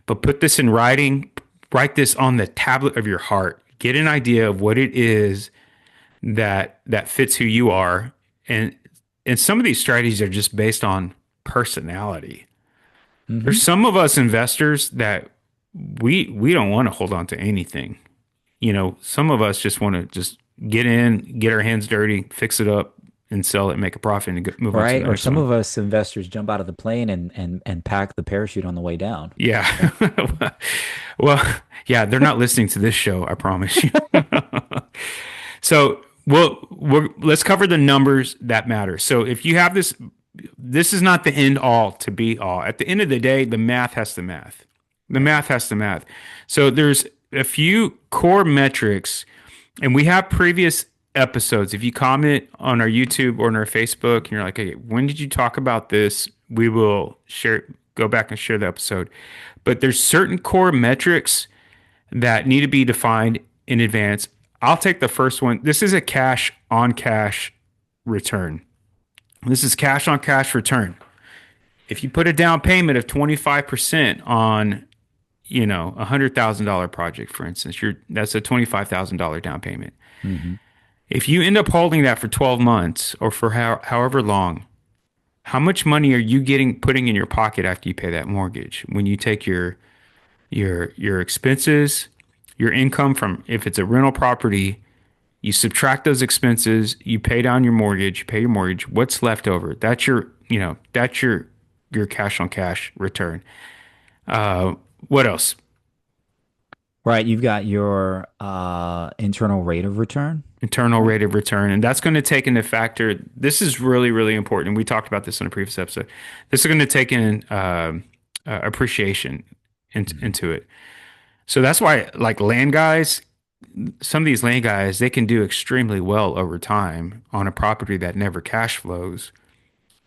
[SPEAKER 1] but put this in writing, write this on the tablet of your heart. Get an idea of what it is that fits who you are. And some of these strategies are just based on personality. There's
[SPEAKER 2] Hmm.
[SPEAKER 1] some of us investors that we don't want to hold on to anything. Some of us just want to just get in, get our hands dirty, fix it up, and sell it, make a profit, and move on to the
[SPEAKER 2] Right? Or
[SPEAKER 1] next
[SPEAKER 2] some
[SPEAKER 1] one.
[SPEAKER 2] of us investors jump out of the plane and pack the parachute on the way down.
[SPEAKER 1] Yeah. Well, yeah, they're not listening to this show, I promise you. So, let's cover the numbers that matter. So, if you have this is not the end all to be all. At the end of the day, the math has to math. The
[SPEAKER 2] Right.
[SPEAKER 1] math has to math. So, there's a few core metrics, and we have previous episodes. If you comment on our YouTube or on our Facebook, and you're like, "Hey, when did you talk about this?" We will go back and share the episode. But there's certain core metrics that need to be defined in advance. I'll take the first one. This is a cash on cash return. This is cash on cash return. If you put a down payment of 25% on, a $100,000 project, for instance, that's a $25,000 down payment.
[SPEAKER 2] Hmm.
[SPEAKER 1] If you end up holding that for 12 months or for however long, how much money are you putting in your pocket after you pay that mortgage? When you take your expenses, your income from if it's a rental property, you subtract those expenses, you pay down your mortgage, you pay your mortgage, what's left over? That's your cash on cash return. Uh, what else?
[SPEAKER 2] Right. You've got your internal rate of return.
[SPEAKER 1] Internal
[SPEAKER 2] Right.
[SPEAKER 1] rate of return. And that's going to take into factor. This is really, really important. We talked about this in a previous episode. This is going to take in appreciation
[SPEAKER 2] Mhm.
[SPEAKER 1] into it. So that's why, like land guys, some of these land guys, they can do extremely well over time on a property that never cash flows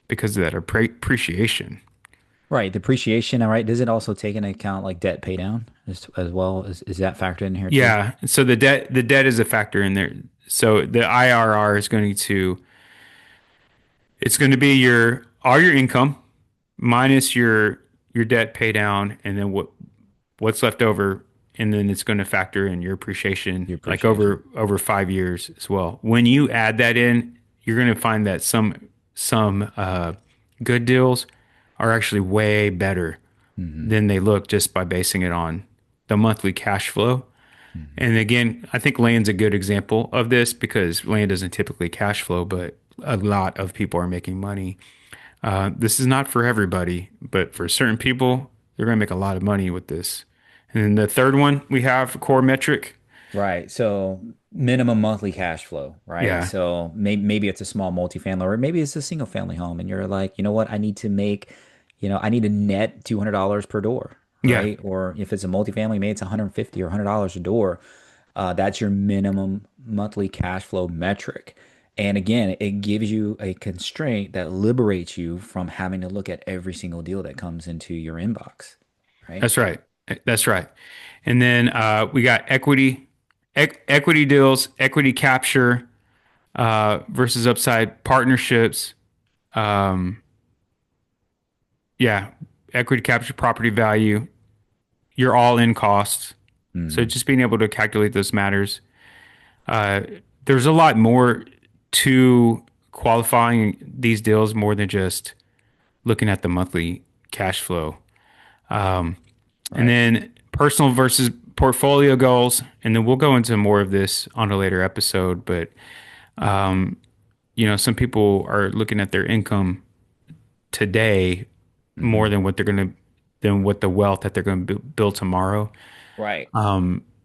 [SPEAKER 1] because of that appreciation.
[SPEAKER 2] Right. Depreciation, all right. Does it also take into account like debt pay down as well? Is that factored in here too?
[SPEAKER 1] Yeah. So the debt is a factor in there. So the IRR is going to it's going to be your all your income minus your debt pay down, and then what's left over, and then it's going to factor in your appreciation
[SPEAKER 2] The
[SPEAKER 1] like
[SPEAKER 2] appreciation.
[SPEAKER 1] over 5 years as well. When you add that in, you're going to find that some good deals are actually way better
[SPEAKER 2] Hmm.
[SPEAKER 1] than they look just by basing it on the monthly cash flow.
[SPEAKER 2] Hmm.
[SPEAKER 1] And again, I think land's a good example of this because land doesn't typically cash flow, but a lot of people are making money. This is not for everybody, but for certain people, they're going to make a lot of money with this. And then the third one we have core metric.
[SPEAKER 2] Right. So minimum monthly cash flow, right?
[SPEAKER 1] Yeah.
[SPEAKER 2] So maybe it's a small multifamily or maybe it's a single family home and you're like, you know what? I need to make, I need a net $200 per door,
[SPEAKER 1] Yeah.
[SPEAKER 2] right? Or if it's a multifamily, maybe it's 150 or $100 a door. That's your minimum monthly cash flow metric. And again, it gives you a constraint that liberates you from having to look at every single deal that comes into your inbox, right?
[SPEAKER 1] That's right. That's right. And then we got equity deals, equity capture versus upside partnerships. Um, yeah, equity capture, property value, your all-in costs. So
[SPEAKER 2] Hmm.
[SPEAKER 1] just being able to calculate those matters. Uh, there's a lot more to qualifying these deals more than just looking at the monthly cash flow. Um, and
[SPEAKER 2] Right.
[SPEAKER 1] then personal versus portfolio goals. And then we'll go into more of this on a later episode. But, some people are looking at their income today more
[SPEAKER 2] Hmm.
[SPEAKER 1] than what the wealth that they're going to build tomorrow.
[SPEAKER 2] Right.
[SPEAKER 1] I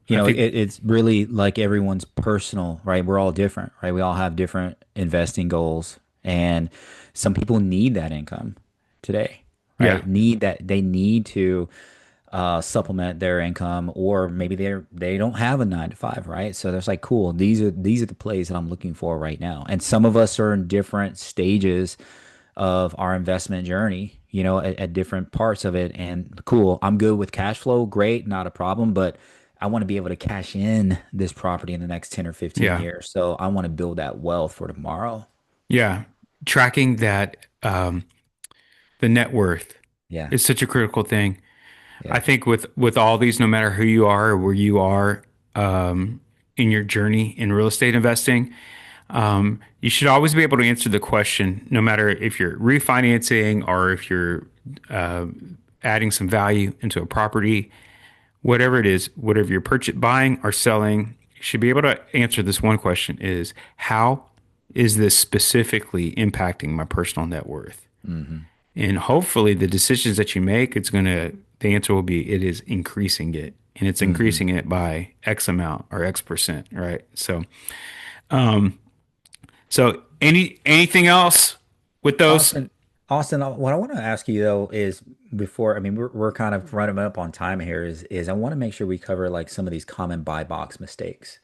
[SPEAKER 1] think,
[SPEAKER 2] It's really like everyone's personal, right? We're all different, right? We all have different investing goals, and some people need that income today,
[SPEAKER 1] yeah,
[SPEAKER 2] right? They need to supplement their income, or maybe they don't have a 9 to 5, right? So there's like, cool, these are the plays that I'm looking for right now. And some of us are in different stages of our investment journey, at different parts of it. And cool, I'm good with cash flow, great, not a problem, but I want to be able to cash in this property in the next 10 or 15
[SPEAKER 1] yeah,
[SPEAKER 2] years. So I want to build that wealth for tomorrow.
[SPEAKER 1] yeah. Tracking that, the net worth
[SPEAKER 2] Yeah.
[SPEAKER 1] is such a critical thing. I
[SPEAKER 2] Yeah.
[SPEAKER 1] think with all these, no matter who you are or where you are um, in your journey in real estate investing, you should always be able to answer the question, no matter if you're refinancing or if you're uh, adding some value into a property, whatever it is, whatever you're buying or selling, you should be able to answer this one question: is how is this specifically impacting my personal net worth?
[SPEAKER 2] Hmm.
[SPEAKER 1] And hopefully the decisions that you make, the answer will be it is increasing it. And it's
[SPEAKER 2] Hmm.
[SPEAKER 1] increasing it by X amount or X percent, right? So anything else with those?
[SPEAKER 2] Austin, Austin, what I want to ask you though is before, I mean, we're kind of running up on time here is I want to make sure we cover like some of these common buy box mistakes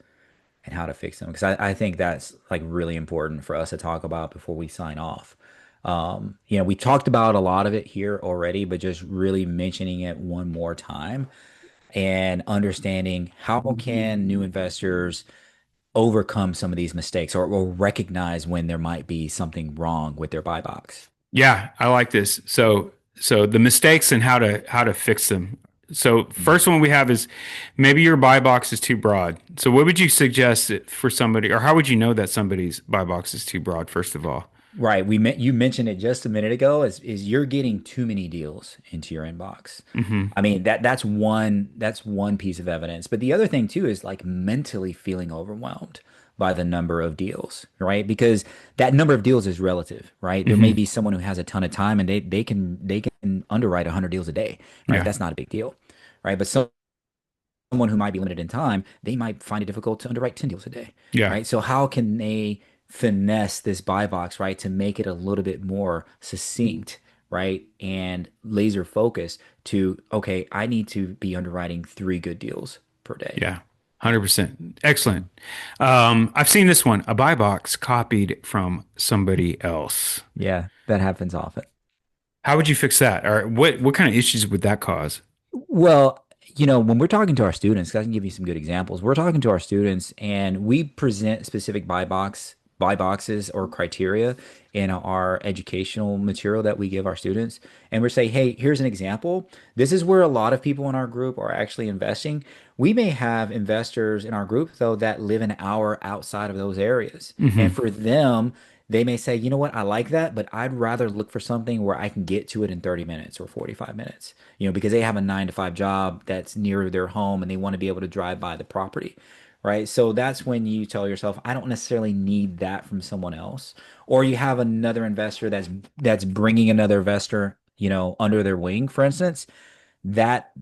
[SPEAKER 2] and how to fix them because I think that's like really important for us to talk about before we sign off. We talked about a lot of it here already, but just really mentioning it one more time and understanding how can new investors overcome some of these mistakes or recognize when there might be something wrong with their buy box.
[SPEAKER 1] Yeah, I like this. So the mistakes and how to fix them. So first one we have is maybe your buy box is too broad. So what would you suggest for somebody, or how would you know that somebody's buy box is too broad, first of all?
[SPEAKER 2] Right. You mentioned it just a minute ago is you're getting too many deals into your inbox.
[SPEAKER 1] Hmm.
[SPEAKER 2] I mean, that's one piece of evidence. But the other thing too is like mentally feeling overwhelmed by the number of deals, right? Because that number of deals is relative, right? There may
[SPEAKER 1] Hmm.
[SPEAKER 2] be someone who has a ton of time and they can underwrite 100 deals a day, right?
[SPEAKER 1] Yeah.
[SPEAKER 2] That's not a big deal, right? But someone who might be limited in time, they might find it difficult to underwrite 10 deals a day,
[SPEAKER 1] Yeah.
[SPEAKER 2] right? So how can they finesse this buy box, right, to make it a little bit more succinct, right? And laser focus to, okay, I need to be underwriting three good deals per day.
[SPEAKER 1] Yeah. 100%. Excellent.
[SPEAKER 2] Mhm.
[SPEAKER 1] I've seen this one, a buy box copied from somebody else.
[SPEAKER 2] Yeah, that happens often.
[SPEAKER 1] How would you fix that? Or what kind of issues would that cause?
[SPEAKER 2] Well, when we're talking to our students, 'cause I can give you some good examples. We're talking to our students and we present specific buy boxes or criteria in our educational material that we give our students. And we're saying, hey, here's an example. This is where a lot of people in our group are actually investing. We may have investors in our group, though, that live an hour outside of those areas. And
[SPEAKER 1] Hmm.
[SPEAKER 2] for them, they may say, you know what, I like that, but I'd rather look for something where I can get to it in 30 minutes or 45 minutes, because they have a 9 to 5 job that's near their home and they want to be able to drive by the property, right? So that's when you tell yourself, I don't necessarily need that from someone else. Or you have another investor that's bringing another investor, under their wing, for instance. That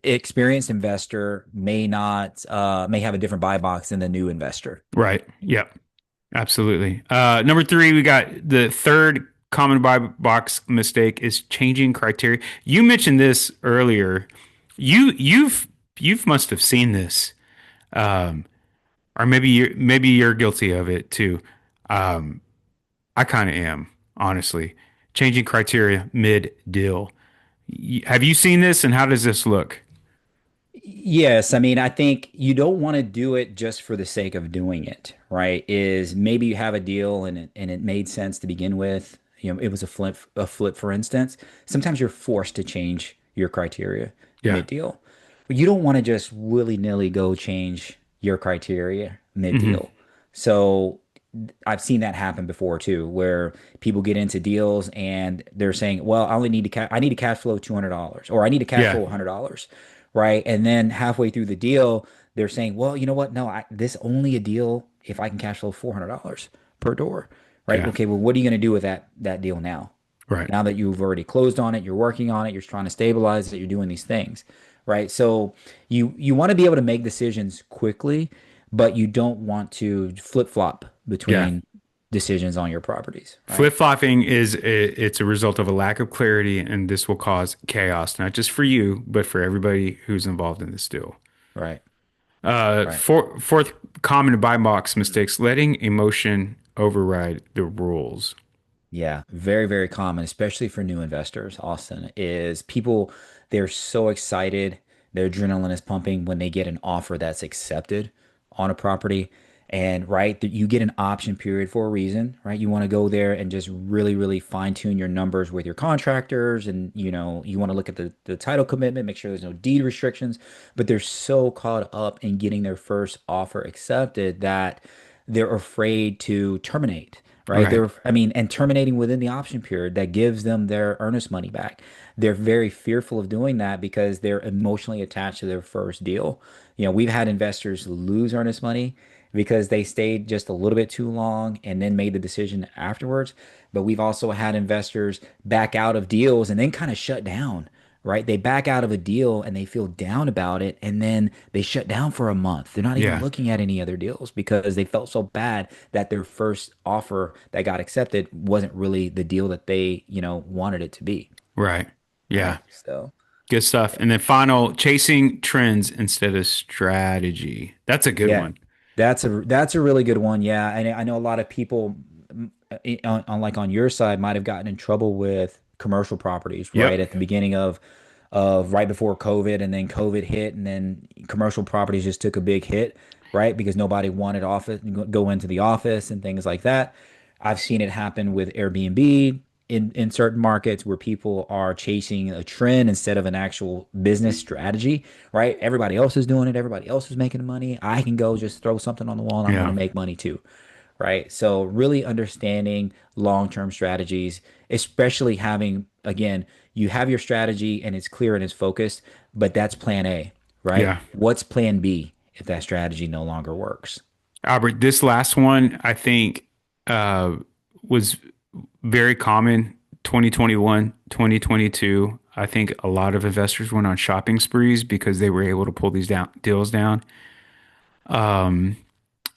[SPEAKER 2] experienced investor may have a different buy box than the new investor.
[SPEAKER 1] Right. Yep. Absolutely. Number three, we got the third common buy box mistake is changing criteria. You mentioned this earlier. You've must have seen this, um, or maybe you're guilty of it too. Um, I kind of am, honestly. Changing criteria mid deal. Have you seen this, and how does this look?
[SPEAKER 2] Yes, I mean, I think you don't want to do it just for the sake of doing it, right? Is maybe you have a deal and it made sense to begin with. It was a flip, for instance. Sometimes you're forced to change your criteria
[SPEAKER 1] Yeah.
[SPEAKER 2] mid-deal. But you don't want to just willy-nilly go change your criteria
[SPEAKER 1] Hmm.
[SPEAKER 2] mid-deal. So I've seen that happen before too, where people get into deals and they're saying, "Well, I need to cash flow $200, or I need to cash
[SPEAKER 1] Yeah.
[SPEAKER 2] flow $100." Right? And then halfway through the deal, they're saying, "Well, you know what? No, this only a deal if I can cash flow $400 per door." Right?
[SPEAKER 1] Yeah.
[SPEAKER 2] Okay, well, what are you going to do with that deal now?
[SPEAKER 1] Right.
[SPEAKER 2] Now that you've already closed on it, you're working on it, you're trying to stabilize it, you're doing these things, right? So you want to be able to make decisions quickly, but you don't want to flip-flop
[SPEAKER 1] Yeah.
[SPEAKER 2] between decisions on your properties, right?
[SPEAKER 1] Flip-flopping it's a result of a lack of clarity, and this will cause chaos, not just for you, but for everybody who's involved in this deal.
[SPEAKER 2] Right. Right.
[SPEAKER 1] Fourth common buy box mistakes, letting emotion override the rules.
[SPEAKER 2] Yeah, very, very common, especially for new investors, Austin, is people, they're so excited. Their adrenaline is pumping when they get an offer that's accepted on a property. And right, that you get an option period for a reason, right? You want to go there and just really, really fine tune your numbers with your contractors. And, you want to look at the title commitment, make sure there's no deed restrictions. But they're so caught up in getting their first offer accepted that they're afraid to terminate, right?
[SPEAKER 1] Right.
[SPEAKER 2] I mean, and terminating within the option period that gives them their earnest money back. They're very fearful of doing that because they're emotionally attached to their first deal. We've had investors lose earnest money because they stayed just a little bit too long and then made the decision afterwards. But we've also had investors back out of deals and then kind of shut down, right? They back out of a deal and they feel down about it, and then they shut down for a month. They're not even
[SPEAKER 1] Yeah.
[SPEAKER 2] looking at any other deals because they felt so bad that their first offer that got accepted wasn't really the deal that they, wanted it to be,
[SPEAKER 1] Right. Yeah.
[SPEAKER 2] right? So,
[SPEAKER 1] Good stuff. And then final, chasing trends instead of strategy. That's a good
[SPEAKER 2] yeah,
[SPEAKER 1] one.
[SPEAKER 2] that's a really good one. Yeah, and I know a lot of people on your side might have gotten in trouble with commercial properties right
[SPEAKER 1] Yep.
[SPEAKER 2] at the beginning of right before COVID, and then COVID hit, and then commercial properties just took a big hit, right? Because nobody wanted office go into the office and things like that. I've seen it happen with Airbnb in certain markets where people are chasing a trend instead of an actual business strategy, right? Everybody else is doing it, everybody else is making money. I can go just throw something on the wall and I'm going to
[SPEAKER 1] Yeah.
[SPEAKER 2] make money too, right? So really understanding long-term strategies, especially having, again, you have your strategy and it's clear and it's focused, but that's plan A, right?
[SPEAKER 1] Yeah.
[SPEAKER 2] What's plan B if that strategy no longer works?
[SPEAKER 1] Albert, this last one I think uh was very common 2021, 2022. I think a lot of investors went on shopping sprees because they were able to pull these deals down. And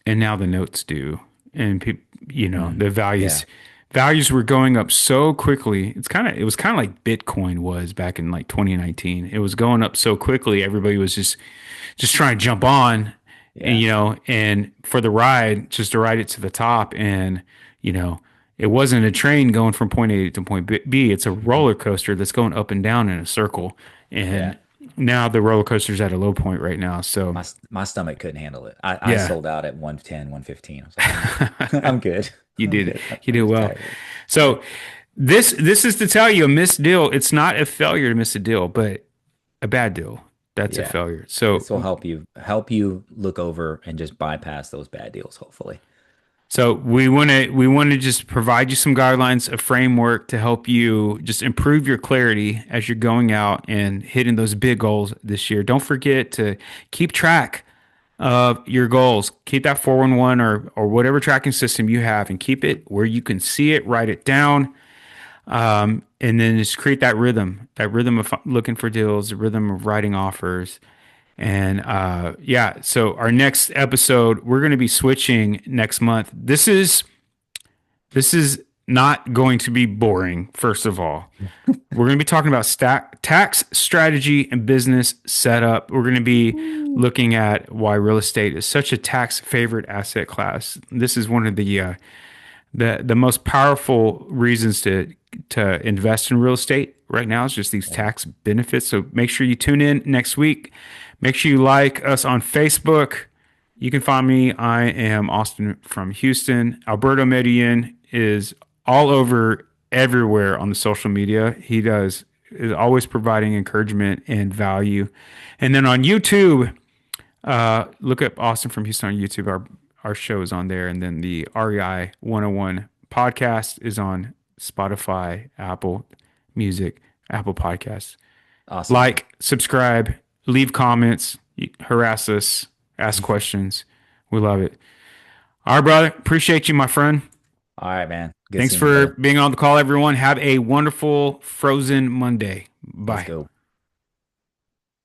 [SPEAKER 1] now the notes do. And people,
[SPEAKER 2] Mm,
[SPEAKER 1] the values
[SPEAKER 2] yeah.
[SPEAKER 1] values were going up so quickly. It was kind of like Bitcoin was back in like 2019. It was going up so quickly. Everybody was just trying to jump on and
[SPEAKER 2] Yeah.
[SPEAKER 1] and for the ride, just to ride it to the top. And, it wasn't a train going from point A to point B. It's a roller coaster that's going up and down in a circle.
[SPEAKER 2] Yeah.
[SPEAKER 1] And now the roller coaster's at a low point right now. So
[SPEAKER 2] My stomach couldn't handle it. I
[SPEAKER 1] yeah.
[SPEAKER 2] sold out at 110, 115. I was like, I'm good. I'm good.
[SPEAKER 1] You
[SPEAKER 2] I'm
[SPEAKER 1] did
[SPEAKER 2] good.
[SPEAKER 1] you
[SPEAKER 2] I'm
[SPEAKER 1] did
[SPEAKER 2] just
[SPEAKER 1] well.
[SPEAKER 2] tired of it. Yeah.
[SPEAKER 1] So this is to tell you a missed deal. It's not a failure to miss a deal, but a bad deal. That's a
[SPEAKER 2] Yeah.
[SPEAKER 1] failure. So
[SPEAKER 2] This will help you look over and just bypass those bad deals, hopefully.
[SPEAKER 1] we want to just provide you some guidelines, a framework to help you just improve your clarity as you're going out and hitting those big goals this year. Don't forget to keep track of your goals. Keep that 411 or whatever tracking system you have and keep it where you can see it, write it down. And then just create that rhythm of looking for deals, the rhythm of writing offers. And yeah, so our next episode, we're going to be switching next month. This is not going to be boring, first of all. We're going to be talking about tax strategy and business setup. We're going to be
[SPEAKER 2] Ooh.
[SPEAKER 1] looking at why real estate is such a tax favored asset class. This is one of the most powerful reasons to invest in real estate right now is just these
[SPEAKER 2] Yeah.
[SPEAKER 1] tax benefits. So make sure you tune in next week. Make sure you like us on Facebook. You can find me. I am Austin from Houston. Alberto Medellin is all over everywhere on the social media. He is always providing encouragement and value. And then on YouTube, look up Austin from Houston on YouTube. Our show is on there, and then the REI 101 podcast is on Spotify, Apple Music, Apple Podcasts.
[SPEAKER 2] Awesome.
[SPEAKER 1] Like, subscribe, leave comments, harass us, ask questions. We love it. All right, brother. Appreciate you, my friend.
[SPEAKER 2] All right, man. Good
[SPEAKER 1] Thanks
[SPEAKER 2] seeing you,
[SPEAKER 1] for
[SPEAKER 2] brother.
[SPEAKER 1] being on the call, everyone. Have a wonderful Frozen Monday.
[SPEAKER 2] Let's
[SPEAKER 1] Bye.
[SPEAKER 2] go.